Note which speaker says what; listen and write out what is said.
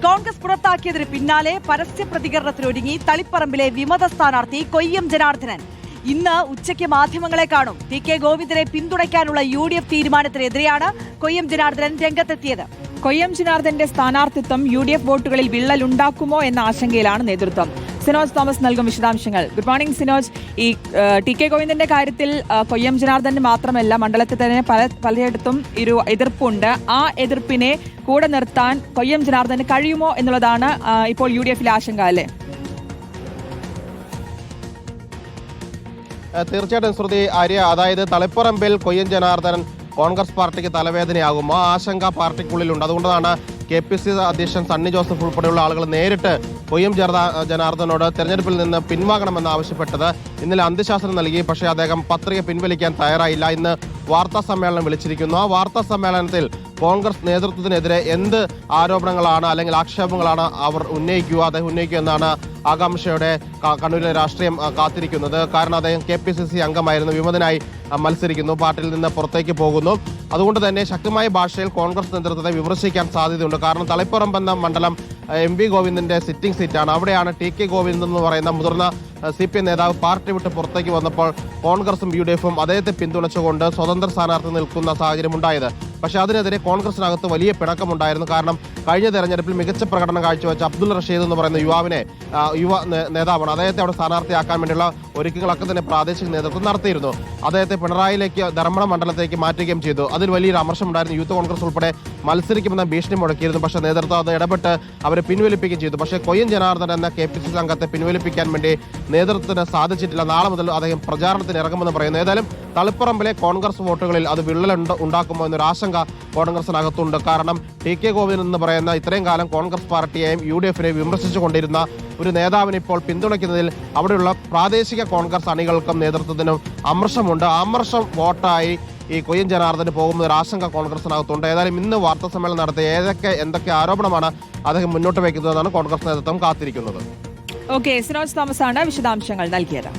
Speaker 1: കോൺഗ്രസ് പുറത്താക്കിയതിന് പിന്നാലെ പരസ്യ പ്രതികരണത്തിനൊരുങ്ങി തളിപ്പറമ്പിലെ വിമത സ്ഥാനാർത്ഥി കൊയ്യം ജനാർദ്ദനൻ. ഇന്ന് ഉച്ചയ്ക്ക് മാധ്യമങ്ങളെ കാണും. ടി.കെ. ഗോവിന്ദനെ പിന്തുണയ്ക്കാനുള്ള UDF തീരുമാനത്തിനെതിരെയാണ് കൊയ്യം ജനാർദ്ദനൻ രംഗത്തെത്തിയത്.
Speaker 2: കൊയ്യം ജനാർദ്ദന്റെ സ്ഥാനാർത്ഥിത്വം UDF വോട്ടുകളിൽ വിള്ളലുണ്ടാക്കുമോ എന്ന ആശങ്കയിലാണ് നേതൃത്വം. സിനോജ് തോമസ് നൽകും വിശദാംശങ്ങൾ. Good morning Sinoj. ഈ ടി.കെ. ഗോവിന്ദന്റെ കാര്യത്തിൽ കൊയ്യം ജനാർദ്ദന് മാത്രമല്ല, മണ്ഡലത്തിൽ തന്നെ പലയിടത്തും ഒരു എതിർപ്പുണ്ട്. ആ എതിർപ്പിനെ കൂടെ നിർത്താൻ കൊയ്യം ജനാർദ്ദന് കഴിയുമോ എന്നുള്ളതാണ് ഇപ്പോൾ UDFിലെ ആശങ്ക, അല്ലേ?
Speaker 3: തീർച്ചയായിട്ടും ശ്രുതി ആര്യ, അതായത് തളിപ്പറമ്പിൽ കൊയ്യം ജനാർദ്ദനൻ കോൺഗ്രസ് പാർട്ടിക്ക് തലവേദനയാകുമോ ആ ആശങ്ക പാർട്ടിക്കുള്ളിലുണ്ട്. അതുകൊണ്ടാണ് KPCC അധ്യക്ഷൻ സണ്ണി ജോസഫ് ഉൾപ്പെടെയുള്ള ആളുകൾ നേരിട്ട് കൊയ്യം ജനാർദ്ദനോട് തെരഞ്ഞെടുപ്പിൽ നിന്ന് പിൻവാങ്ങണമെന്ന് ആവശ്യപ്പെട്ടത്. ഇന്നലെ അന്ത്യശാസനം നൽകി, പക്ഷേ അദ്ദേഹം പത്രിക പിൻവലിക്കാൻ തയ്യാറായില്ല. ഇന്ന് വാർത്താ സമ്മേളനം വിളിച്ചിരിക്കുന്നു. ആ വാർത്താ സമ്മേളനത്തിൽ കോൺഗ്രസ് നേതൃത്വത്തിനെതിരെ എന്ത് ആരോപണങ്ങളാണ് അല്ലെങ്കിൽ ആക്ഷേപങ്ങളാണ് അദ്ദേഹം ഉന്നയിക്കുക എന്നാണ് ആകാംക്ഷയുടെ കണ്ണൂരിലെ രാഷ്ട്രീയം കാത്തിരിക്കുന്നത്. കാരണം അദ്ദേഹം KPCC അംഗമായിരുന്നു, വിമതനായി മത്സരിക്കുന്നു, പാർട്ടിയിൽ നിന്ന് പുറത്തേക്ക് പോകുന്നു. അതുകൊണ്ട് തന്നെ ശക്തമായ ഭാഷയിൽ കോൺഗ്രസ് നേതൃത്വത്തെ വിമർശിക്കാൻ സാധ്യതയുണ്ട്. കാരണം തളിപ്പറമ്പ് എന്ന മണ്ഡലം MV ഗോവിന്ദന്റെ സിറ്റിംഗ് സീറ്റാണ്. അവിടെയാണ് ടി.കെ. ഗോവിന്ദൻ എന്ന് പറയുന്ന മുതിർന്ന CPM നേതാവ് പാർട്ടി വിട്ട് പുറത്തേക്ക് വന്നപ്പോൾ കോൺഗ്രസും UDFും അദ്ദേഹത്തെ പിന്തുണച്ചുകൊണ്ട് സ്വതന്ത്ര സ്ഥാനാർത്ഥി നിൽക്കുന്ന സാഹചര്യം ഉണ്ടായത്. പക്ഷേ അതിനെതിരെ കോൺഗ്രസിനകത്ത് വലിയ പിണക്കമുണ്ടായിരുന്നു. കാരണം കഴിഞ്ഞ തെരഞ്ഞെടുപ്പിൽ മികച്ച പ്രകടനം കാഴ്ചവെച്ച അബ്ദുൾ റഷീദ് എന്ന് പറയുന്ന യുവ നേതാവാണ്. അദ്ദേഹത്തെ അവിടെ സ്ഥാനാർത്ഥിയാക്കാൻ വേണ്ടിയുള്ള ഒരുക്കങ്ങളൊക്കെ തന്നെ പ്രാദേശിക നേതൃത്വം നടത്തിയിരുന്നു. അദ്ദേഹത്തെ പിണറായിലേക്ക് ധർമ്മട മണ്ഡലത്തിലേക്ക് മാറ്റുകയും ചെയ്തു. അതിൽ വലിയൊരു അമർഷമുണ്ടായിരുന്നു. യൂത്ത് കോൺഗ്രസ് ഉൾപ്പെടെ മത്സരിക്കുമെന്ന ഭീഷണി മുടക്കിയിരുന്നു. പക്ഷേ നേതൃത്വം അത് ഇടപെട്ട് അവരെ പിൻവലിപ്പിക്കുകയും ചെയ്തു. പക്ഷേ കൊയ്യം ജനാർദ്ദനൻ എന്ന KPCC അംഗത്തെ പിൻവലിപ്പിക്കാൻ വേണ്ടി നേതൃത്വത്തിന് സാധിച്ചിട്ടില്ല. നാളെ മുതൽ അദ്ദേഹം പ്രചാരണത്തിന് ഇറങ്ങുമെന്ന് പറയുന്നു. ഏതായാലും തളിപ്പറമ്പിലെ കോൺഗ്രസ് വോട്ടുകളിൽ അത് വിള്ളൽ ഉണ്ടാക്കുമോ എന്നൊരു ആശങ്ക കോൺഗ്രസിനകത്തുണ്ട്. കാരണം ടി.കെ. ഗോവിന്ദൻ എന്ന് പറയുന്ന ഇത്രയും കാലം കോൺഗ്രസ് പാർട്ടിയെയും UDFിനെയും വിമർശിച്ചുകൊണ്ടിരുന്ന ഒരു നേതാവിനെ ഇപ്പോൾ പിന്തുണയ്ക്കുന്നതിൽ അവിടെയുള്ള പ്രാദേശിക കോൺഗ്രസ് അണികൾക്കും നേതൃത്വത്തിനും അമർഷമുണ്ട്. അമർഷം വോട്ടായി ഈ കൊയ്യം ജനാർദ്ദന് പോകുന്ന ഒരു ആശങ്ക കോൺഗ്രസിനകത്തുണ്ട്. ഏതായാലും ഇന്ന് വാർത്താ സമ്മേളനം നടത്തി എന്തൊക്കെ ആരോപണമാണ് അദ്ദേഹം മുന്നോട്ട് വയ്ക്കുന്നതെന്നാണ് കോൺഗ്രസ് നേതൃത്വം കാത്തിരിക്കുന്നത്.
Speaker 2: ഓക്കെ, സിനോജ് തോമസ് ആണ് വിശദാംശങ്ങൾ നൽകിയത്.